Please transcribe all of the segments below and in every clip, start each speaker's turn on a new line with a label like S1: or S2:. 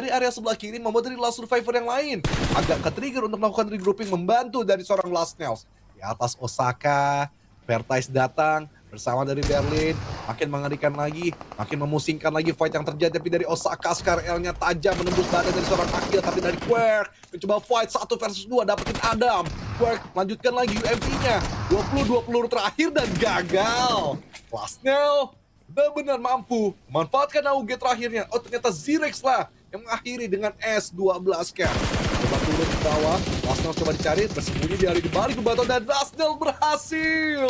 S1: dari area sebelah kiri membuat dari Last Survivor yang lain agak ke-trigger untuk melakukan regrouping membantu dari seorang Last Nails. Di atas Osaka, Vertice datang bersama dari Berlin, makin mengerikan lagi, makin memusingkan lagi fight yang terjadi. Tapi dari Osaka, SKRL-nya tajam menembus badan dari seorang Akil. Tapi dari Quirk mencoba fight 1 versus 2, dapetin Adam. Quirk lanjutkan lagi UMP-nya, 22 peluru terakhir dan gagal. Last Nail benar-benar mampu memanfaatkan AUG terakhirnya. Oh, ternyata Zirex lah yang mengakhiri dengan S12 cap. Coba turun ke bawah, Rasnel coba dicari, bersembunyi di balik bebatuan dan Rasnel berhasil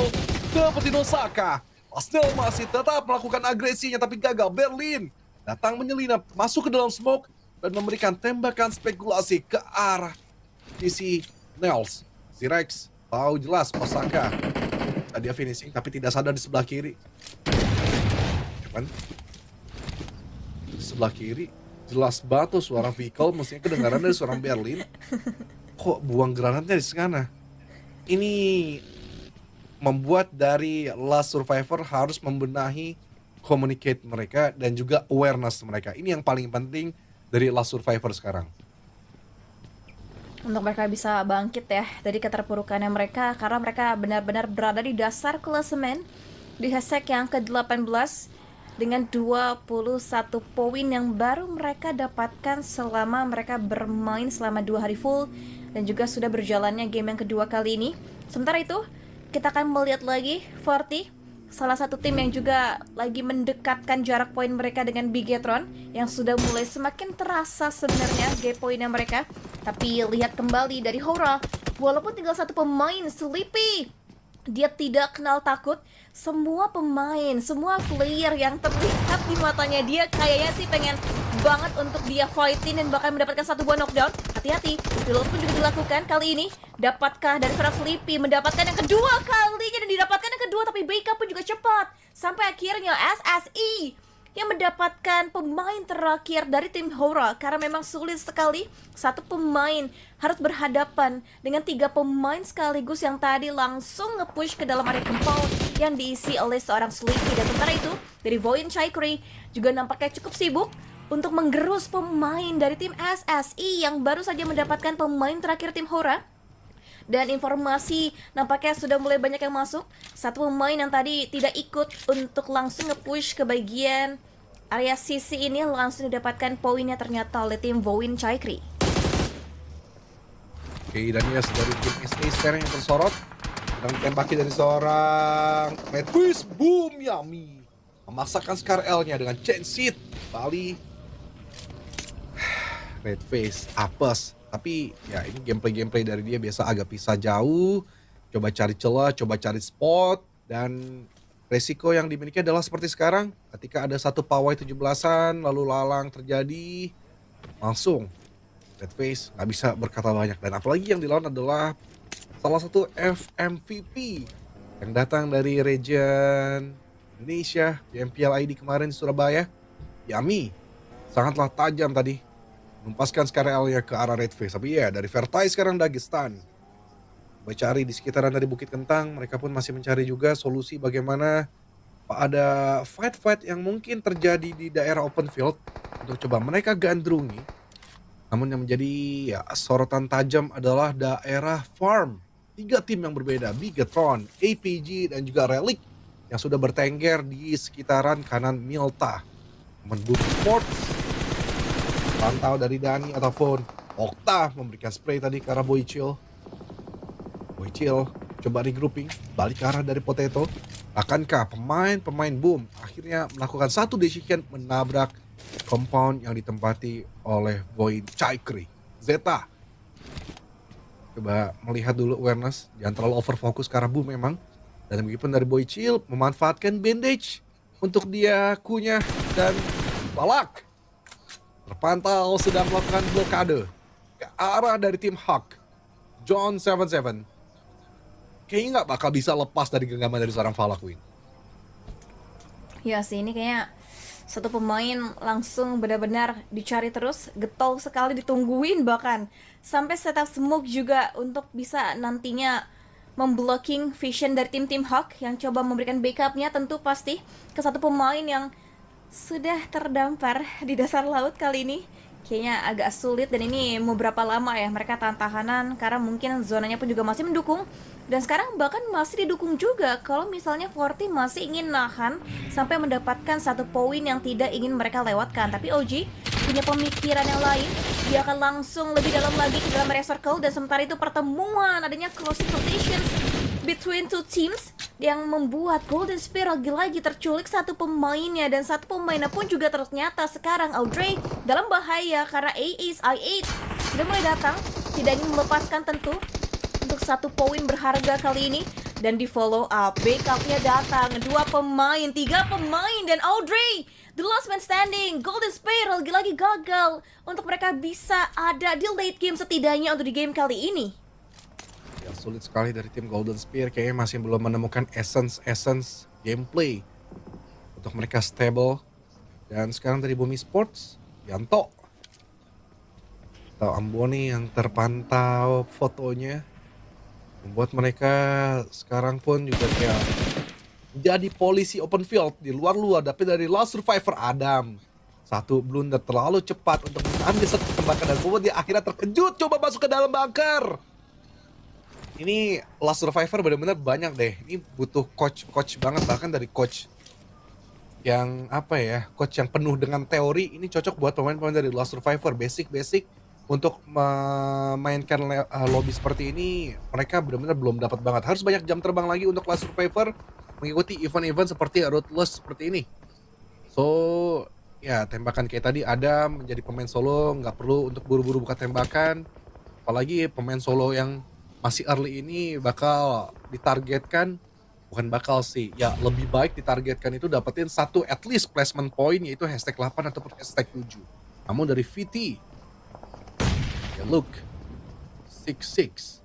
S1: dapetin Osaka. Rasnel masih tetap melakukan agresinya tapi gagal. Berlin datang menyelinap, masuk ke dalam smoke dan memberikan tembakan spekulasi ke arah sisi Nels. Zirex tahu jelas Osaka. Dia finishing tapi tidak sadar di sebelah kiri. Kan? Di sebelah kiri jelas batu suara vehicle, mestinya kedengaran dari seorang Berlin. Kok buang granatnya di sana? Ini membuat dari Last Survivor harus membenahi communicate mereka dan juga awareness mereka. Ini yang paling penting dari Last Survivor sekarang.
S2: Untuk mereka bisa bangkit ya dari keterpurukannya mereka, karena mereka benar-benar berada di dasar klasemen di hashtag yang ke-18 dengan 21 poin yang baru mereka dapatkan selama mereka bermain selama 2 hari full dan juga sudah berjalannya game yang kedua kali ini. Sementara itu, kita akan melihat lagi Forti, salah satu tim yang juga lagi mendekatkan jarak poin mereka dengan Bigetron yang sudah mulai semakin terasa sebenarnya game poinnya mereka. Tapi lihat kembali dari Hora, walaupun tinggal satu pemain, Sleepy, dia tidak kenal takut. Semua pemain, semua player yang terlihat di matanya dia kayaknya sih pengen banget untuk dia fighting dan bahkan mendapatkan satu buah knockdown. Hati-hati, reload pun juga dilakukan kali ini. Dapatkah dari seorang Sleepy mendapatkan yang kedua kalinya dan didapatkan yang kedua, tapi backup pun juga cepat. Sampai akhirnya SSE yang mendapatkan pemain terakhir dari tim Hora, karena memang sulit sekali satu pemain harus berhadapan dengan 3 pemain sekaligus yang tadi langsung nge-push ke dalam area compound yang diisi oleh seorang Sleepy. Dan sementara itu dari Voin Chaikri juga nampaknya cukup sibuk untuk menggerus pemain dari tim SSE yang baru saja mendapatkan pemain terakhir tim Hora. Dan informasi nampaknya sudah mulai banyak yang masuk. Satu pemain yang tadi tidak ikut untuk langsung nge-push ke bagian area sisi ini langsung didapatkan poinnya ternyata oleh tim Voin Chaikri.
S1: Oke, dan yes, dari tim SA sekarang yang tersorot sedang ditembaki dari seorang Redfish. Boom, Yami memaksakan SKRL-nya dengan chain seat. Bali Redfish apes. Tapi ya ini gameplay dari dia biasa agak pisah jauh, coba cari celah, coba cari spot, dan resiko yang dimiliki adalah seperti sekarang, ketika ada satu pawai 17-an lalu lalang terjadi, langsung Redface nggak bisa berkata banyak. Dan apalagi yang dilawan adalah salah satu FMVP yang datang dari region Indonesia di MPL ID kemarin di Surabaya. Yami sangatlah tajam tadi menumpaskan SKRL-nya ke arah Redface. Tapi ya dari Vertice sekarang Dagestan mencari di sekitaran dari Bukit Kentang. Mereka pun masih mencari juga solusi bagaimana ada fight-fight yang mungkin terjadi di daerah open field untuk coba mereka gandrungi. Namun yang menjadi ya, sorotan tajam adalah daerah farm. 3 tim yang berbeda, Bigetron, APG, dan juga Relic yang sudah bertengger di sekitaran kanan Milta. Menbuk Sports pantau dari Dani ataupun Okta memberikan spray tadi ke arah Boychill. Boychill coba regrouping, balik ke arah dari Potato. Akankah pemain boom akhirnya melakukan satu decision menabrak compound yang ditempati oleh Void Chaikri. Zeta coba melihat dulu awareness, jangan terlalu overfokus ke arah boom memang. Dan meskipun dari Boychill memanfaatkan bandage untuk dia kunyah dan balak terpantau sedang melakukan blokade ke arah dari tim Hawk. John 77 kayaknya nggak bakal bisa lepas dari genggaman dari seorang Valaqueen.
S2: Ya sih, ini kayaknya satu pemain langsung benar-benar dicari terus, getol sekali ditungguin, bahkan sampai setup smoke juga untuk bisa nantinya memblocking vision dari tim Hawk yang coba memberikan backupnya tentu pasti ke satu pemain yang sudah terdampar di dasar laut kali ini. kayaknya agak sulit, dan ini mau berapa lama ya mereka tahan-tahanan karena mungkin zonanya pun juga masih mendukung. Dan sekarang bahkan masih didukung juga kalau misalnya Forti masih ingin nahan sampai mendapatkan satu poin yang tidak ingin mereka lewatkan. Tapi OG punya pemikiran yang lain, dia akan langsung lebih dalam lagi ke dalam area circle, dan sementara itu pertemuan adanya closing rotations between two teams yang membuat Golden Spear lagi-lagi terculik satu pemainnya, dan satu pemainnya pun juga ternyata sekarang Audrey dalam bahaya karena Ace I8 sudah mulai datang, tidak ingin melepaskan tentu untuk satu poin berharga kali ini, dan di follow up backupnya datang, 2 pemain, 3 pemain, dan Audrey the last man standing. Golden Spear lagi-lagi gagal untuk mereka bisa ada di late game setidaknya untuk di game kali ini.
S1: Ya, sulit sekali dari tim Golden Spear, kayaknya masih belum menemukan essence gameplay untuk mereka stable. Dan sekarang dari Bumi Sports, Yanto atau Amboni yang terpantau fotonya membuat mereka sekarang pun juga kayak jadi polisi open field di luar-luar. Tapi dari Last Survivor Adam, satu blunder terlalu cepat untuk mengambil satu tembakan dan membuat dia akhirnya terkejut coba masuk ke dalam bunker. Ini Last Survivor benar-benar banyak deh. Ini butuh coach banget, bahkan dari coach yang apa ya, coach yang penuh dengan teori. Ini cocok buat pemain-pemain dari Last Survivor. Basic untuk memainkan lobby seperti ini, mereka benar-benar belum dapat banget. Harus banyak jam terbang lagi untuk Last Survivor mengikuti event-event seperti Ruthless seperti ini. So ya, tembakan kayak tadi ada menjadi pemain solo, nggak perlu untuk buru-buru buka tembakan. Apalagi pemain solo yang masih early ini bakal ditargetkan, bukan bakal sih, ya lebih baik ditargetkan itu dapetin satu at least placement point, yaitu hashtag 8 ataupun hashtag 7. Namun dari VT, ya look, 6-6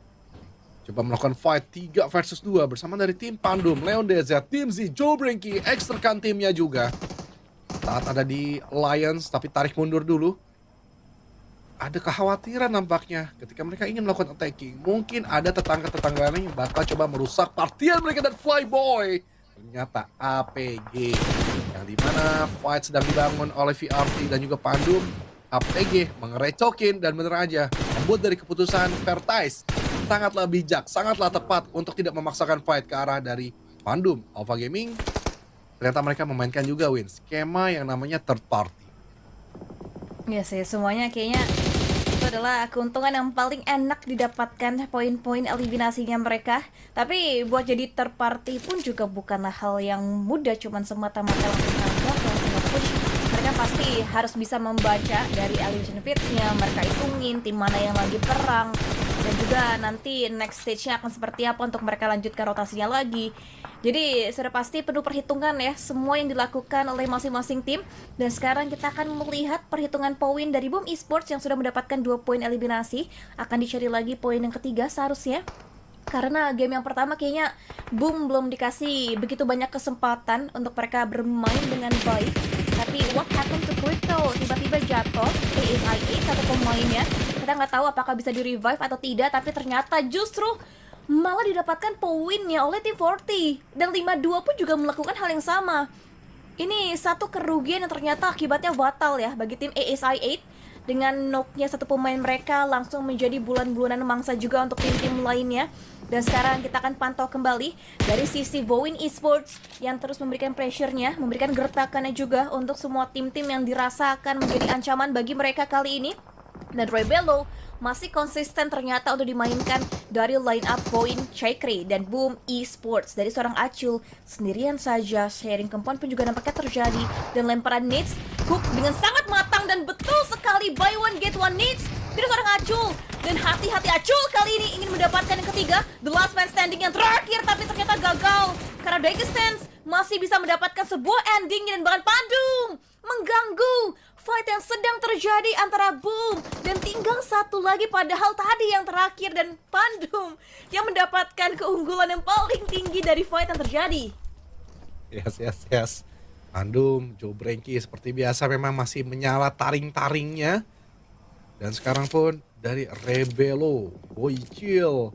S1: coba melakukan fight 3 versus 2 bersama dari tim Pandum, Leon DZ, tim Z, Joe Brinky, eksterkan timnya juga. Saat ada di Alliance tapi tarik mundur dulu. Ada kekhawatiran nampaknya ketika mereka ingin melakukan attacking. Mungkin ada tetangga-tetangganya yang bakal coba merusak partian mereka dan Flyboy. Ternyata APG, yang dimana fight sedang dibangun oleh VRT dan juga Pandum. APG mengerecokin dan bener aja membuat dari keputusan Vertice sangatlah bijak, sangatlah tepat untuk tidak memaksakan fight ke arah dari Pandum. Alpha Gaming ternyata mereka memainkan juga skema yang namanya third party.
S2: Ya sih, semuanya kayaknya itu adalah keuntungan yang paling enak didapatkan, poin-poin eliminasinya mereka. Tapi buat jadi third party pun juga bukanlah hal yang mudah, cuman semata-mata langsung nangkep, langsung push. Mereka pasti harus bisa membaca dari elimination feeds-nya, mereka hitungin tim mana yang lagi perang, dan juga nanti next stage-nya akan seperti apa untuk mereka lanjutkan rotasinya lagi. Jadi sudah pasti penuh perhitungan ya semua yang dilakukan oleh masing-masing tim. Dan sekarang kita akan melihat perhitungan poin dari Boom Esports yang sudah mendapatkan 2 poin eliminasi. Akan dicari lagi poin yang ketiga seharusnya, karena game yang pertama kayaknya Boom belum dikasih begitu banyak kesempatan untuk mereka bermain dengan baik. Tapi what happened to Crypto? Tiba-tiba jatuh ASI8 satu pemainnya. Kita nggak tahu apakah bisa di revive atau tidak, tapi ternyata justru malah didapatkan poinnya oleh tim 40. Dan 5-2 pun juga melakukan hal yang sama. Ini satu kerugian yang ternyata akibatnya fatal ya bagi tim ASI8. Dengan knock-nya satu pemain mereka langsung menjadi bulan-bulanan mangsa juga untuk tim-tim lainnya. Dan sekarang kita akan pantau kembali dari sisi Bowen Esports yang terus memberikan pressure-nya, memberikan gertakannya juga untuk semua tim-tim yang dirasakan menjadi ancaman bagi mereka kali ini. Dan Rebello masih konsisten ternyata untuk dimainkan dari line up Bowen, Chakri, dan Boom Esports. Dari seorang Acul sendirian saja, sharing kempuan pun juga nampaknya terjadi. Dan lemparan nades, Cook dengan sangat matang dan betul sekali buy one get one nades dari seorang Acul. Dan hati-hati Acul kali ini ingin mendapatkan yang ketiga, the last man standing yang terakhir, tapi ternyata gagal karena Dagestance masih bisa mendapatkan sebuah ending dan bahkan Pandum mengganggu fight yang sedang terjadi antara Boom dan tinggal satu lagi, padahal tadi yang terakhir, dan Pandum yang mendapatkan keunggulan yang paling tinggi dari fight yang terjadi.
S1: Yes. Pandum, Joe Brinky seperti biasa memang masih menyala taring-taringnya. Dan sekarang pun dari Rebello, Boycil,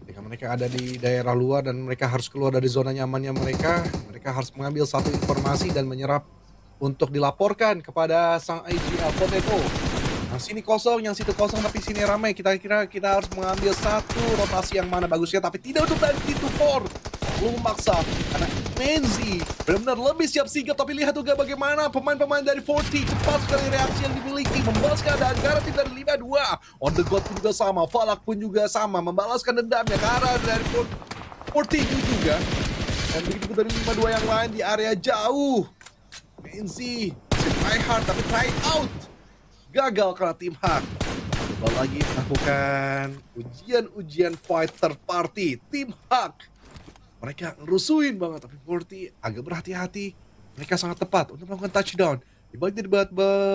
S1: ketika mereka ada di daerah luar dan mereka harus keluar dari zona nyamannya mereka harus mengambil satu informasi dan menyerap untuk dilaporkan kepada sang IGL Potato. sini kosong, yang situ kosong, tapi sini ramai. Kita kira kita harus mengambil satu rotasi yang mana bagusnya, tapi tidak untuk dari T24. Belum memaksa, karena Menzi benar-benar lebih siap sigap, tapi lihat juga bagaimana pemain-pemain dari 40 cepat sekali reaksi yang dimiliki, membalaskan keadaan ke arah tim dari 52. On the God pun juga sama, Falak pun juga sama, membalaskan dendamnya ke arah dari 40 juga. Dan begitu dari 52 yang lain di area jauh. Menzi try hard tapi try out. Gagal karena tim Hak. Coba lagi melakukan ujian fight third party. Tim Hak. Mereka ngerusuin banget, tapi Forti agak berhati-hati. Mereka sangat tepat untuk melakukan touchdown. Dibalik dari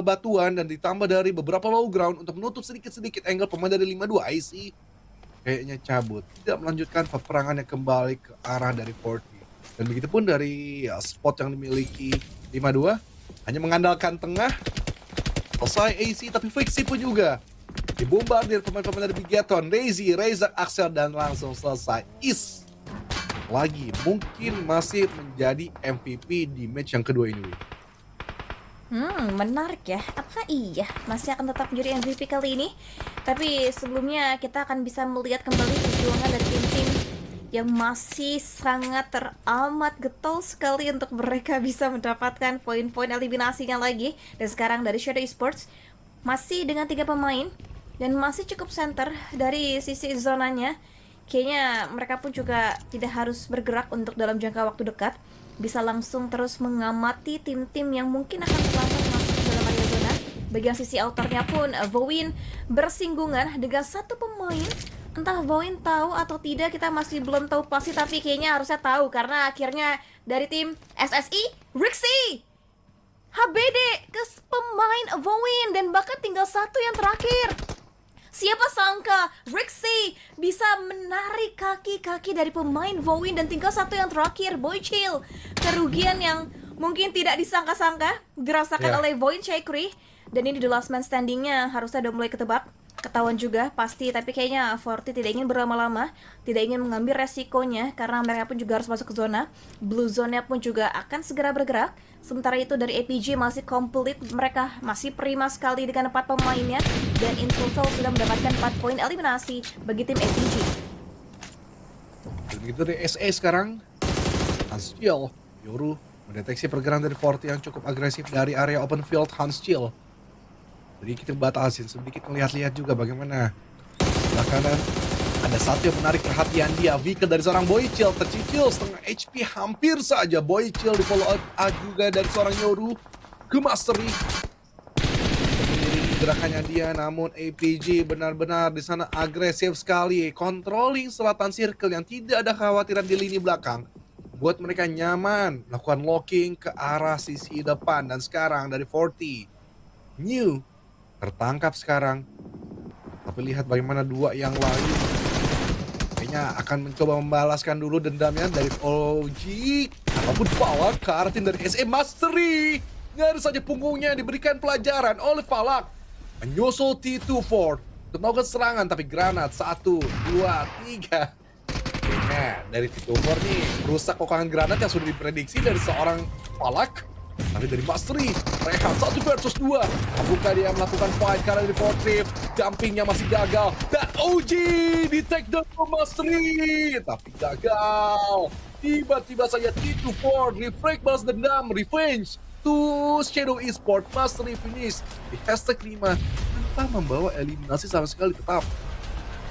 S1: batuan dan ditambah dari beberapa low ground untuk menutup sedikit-sedikit angle pemain dari 52 IC. Kayaknya cabut. Tidak melanjutkan peperangannya kembali ke arah dari Forti. Dan begitupun dari spot yang dimiliki 52. Hanya mengandalkan tengah. Selesai AC, tapi Fixie pun juga dibombardir pemain-pemain dari Bigaton, Razy, Razak, Axel, dan langsung selesai. Lagi mungkin masih menjadi MVP di match yang kedua ini.
S2: Menarik ya. Apakah iya masih akan tetap menjadi MVP kali ini? Tapi sebelumnya kita akan bisa melihat kembali perjuangan dari tim-tim yang masih sangat teramat getol sekali untuk mereka bisa mendapatkan poin-poin eliminasinya lagi. Dan sekarang dari Shadow Esports masih dengan 3 pemain dan masih cukup center dari sisi zonanya. Kayaknya mereka pun juga tidak harus bergerak untuk dalam jangka waktu dekat, bisa langsung terus mengamati tim-tim yang mungkin akan selamat masuk ke dalam area zona. Bagian sisi outernya pun Voin bersinggungan dengan satu pemain. Entah Voin tahu atau tidak, kita masih belum tahu pasti, tapi kayaknya harusnya tahu karena akhirnya dari tim SSI, Rixie, HBD ke pemain Voin dan bahkan tinggal satu yang terakhir. Siapa sangka Rixie bisa menarik kaki-kaki dari pemain Voin dan tinggal satu yang terakhir, Boychill. Kerugian yang mungkin tidak disangka-sangka dirasakan oleh Voin Chakri. Dan ini the last man standingnya harusnya udah mulai ketebak. Ketahuan juga pasti, tapi kayaknya Forti tidak ingin berlama-lama, tidak ingin mengambil resikonya karena mereka pun juga harus masuk ke zona. Blue zone-nya pun juga akan segera bergerak. Sementara itu dari APG masih komplit, mereka masih prima sekali dengan 4 pemainnya dan in total sudah mendapatkan 4 poin eliminasi bagi tim APG.
S1: Begitu dari SE sekarang, Hanskill, Yoru mendeteksi pergerakan dari Forti yang cukup agresif dari area open field. Hanskill jadi kita batasin sedikit, melihat-lihat juga bagaimana sebelah kanan ada satu yang menarik perhatian dia. Vehicle dari seorang Boychill tercicil setengah HP, hampir saja Boychill di follow up juga dari seorang Yoru ke Mastery. Mengiringi gerakannya dia, namun APG benar-benar di sana agresif sekali, controlling selatan circle yang tidak ada kekhawatiran di lini belakang. Buat mereka nyaman melakukan locking ke arah sisi depan. Dan sekarang dari 40 New tertangkap sekarang, tapi lihat bagaimana dua yang lain kayaknya akan mencoba membalaskan dulu dendamnya dari OG ataupun Falak ke arah tim dari SM Mastery. Nyaris saja punggungnya diberikan pelajaran oleh Falak, menyusul T24 untuk melakukan serangan, tapi granat 1, 2, 3. Nah, dari T24 nih merusak kokangan granat yang sudah diprediksi dari seorang Falak. Tapi dari Mastery, Rehan 1 versus 2. Apakah dia melakukan fight karena dari Fortrip? Jumpingnya masih gagal. Dan OG di take down Mastery, tapi gagal. Tiba-tiba saja T24 reflect balas dendam, revenge to Shadow Esports. Mastery finish di hashtag 5 tanpa membawa eliminasi sama sekali. Tetap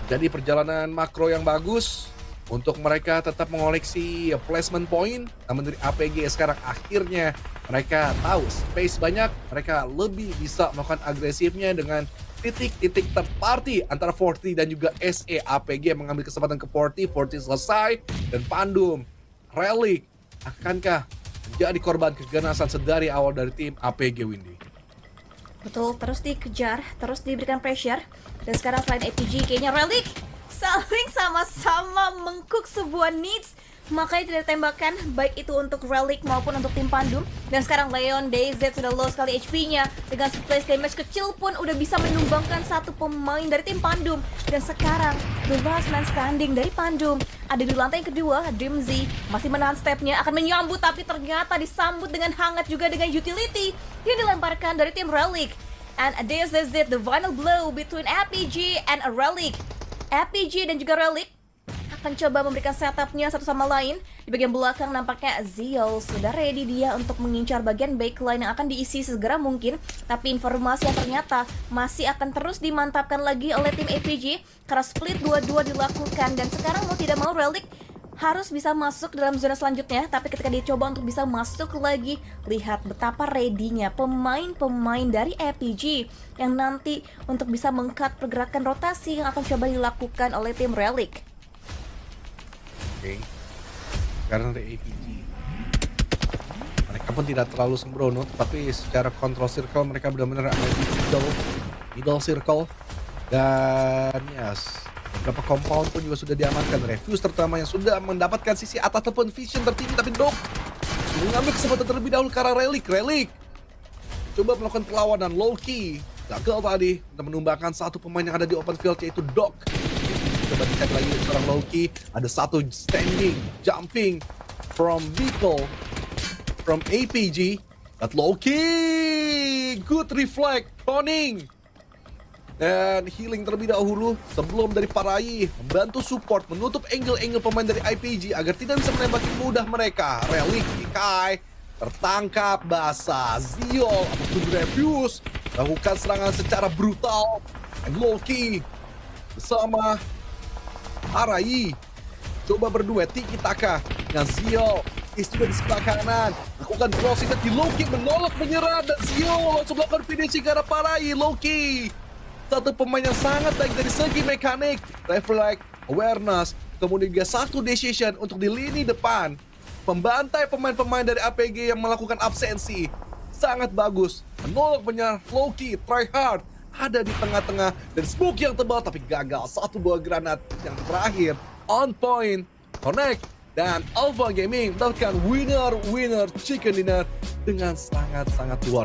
S1: jadi perjalanan makro yang bagus untuk mereka tetap mengoleksi placement point. Namun dari APG sekarang akhirnya mereka tahu space banyak, mereka lebih bisa melakukan agresifnya dengan titik-titik third party antara 40 dan juga SE. APG mengambil kesempatan ke 40 selesai, dan Pandum, Relic akankah menjadi korban keganasan sedari awal dari tim APG, Windy?
S2: Betul, terus dikejar, terus diberikan pressure. Dan sekarang selain APG, kayaknya Relic saling sama-sama mengcook sebuah needs. Makanya tidak tembakan, baik itu untuk Relic maupun untuk tim Pandum. Dan sekarang Leon DayZ sudah low sekali HP-nya. Dengan splash damage kecil pun udah bisa menumbangkan satu pemain dari tim Pandum. Dan sekarang the last man standing dari Pandum ada di lantai yang kedua. Dreamzy masih menahan stepnya, akan menyambut, tapi ternyata disambut dengan hangat juga dengan utility yang dilemparkan dari tim Relic. And this is it, the final blow between RPG and a Relic. RPG dan juga Relic akan coba memberikan setupnya satu sama lain. Di bagian belakang nampaknya Zeal sudah ready dia untuk mengincar bagian backline yang akan diisi segera mungkin. Tapi informasi yang ternyata masih akan terus dimantapkan lagi oleh tim APG karena split 2-2 dilakukan. Dan sekarang mau tidak mau Relic harus bisa masuk dalam zona selanjutnya. Tapi ketika dia coba untuk bisa masuk lagi, lihat betapa ready-nya pemain-pemain dari APG yang nanti untuk bisa meng-cut pergerakan rotasi yang akan coba dilakukan oleh tim Relic.
S1: Oke. Karena dari APG mereka pun tidak terlalu sembrono, tapi secara control circle mereka benar-benar ada di middle circle. Dan yes, beberapa compound pun juga sudah diamankan. Refuse terutama yang sudah mendapatkan sisi atas ataupun vision tertinggi, tapi Dok mengambil kesempatan terlebih dahulu karena Relic coba melakukan perlawanan Loki, gagal tadi untuk menumbangkan satu pemain yang ada di open field, yaitu Dok. Coba dicek lagi seorang Loki, ada satu standing, jumping from Beetle, from APG, but Loki, good reflect, proning, dan healing terlebih dahulu sebelum dari Parai membantu support, menutup angle-angle pemain dari IPG agar tidak bisa menembaki mudah mereka. Relic, Kai, tertangkap basah, Zeal, ataupun Refuse, lakukan serangan secara brutal, dan Loki bersama Arai coba berduet Tiki Taka dengan Zeal. Is juga di sebelah kanan lakukan crossing di Loki, menolak menyerah, dan Zeal langsung melakukan finishing ke arah Parai. Loki satu pemain yang sangat baik dari segi mekanik, reflect, awareness, kemudian juga satu decision untuk di lini depan membantai pemain-pemain dari APG yang melakukan absensi. Sangat bagus, menolak menyerah. Loki try hard, ada di tengah-tengah dan smoke yang tebal tapi gagal. Satu buah granat yang terakhir on point, connect, dan Alpha Gaming mendapatkan winner chicken dinner dengan sangat-sangat luar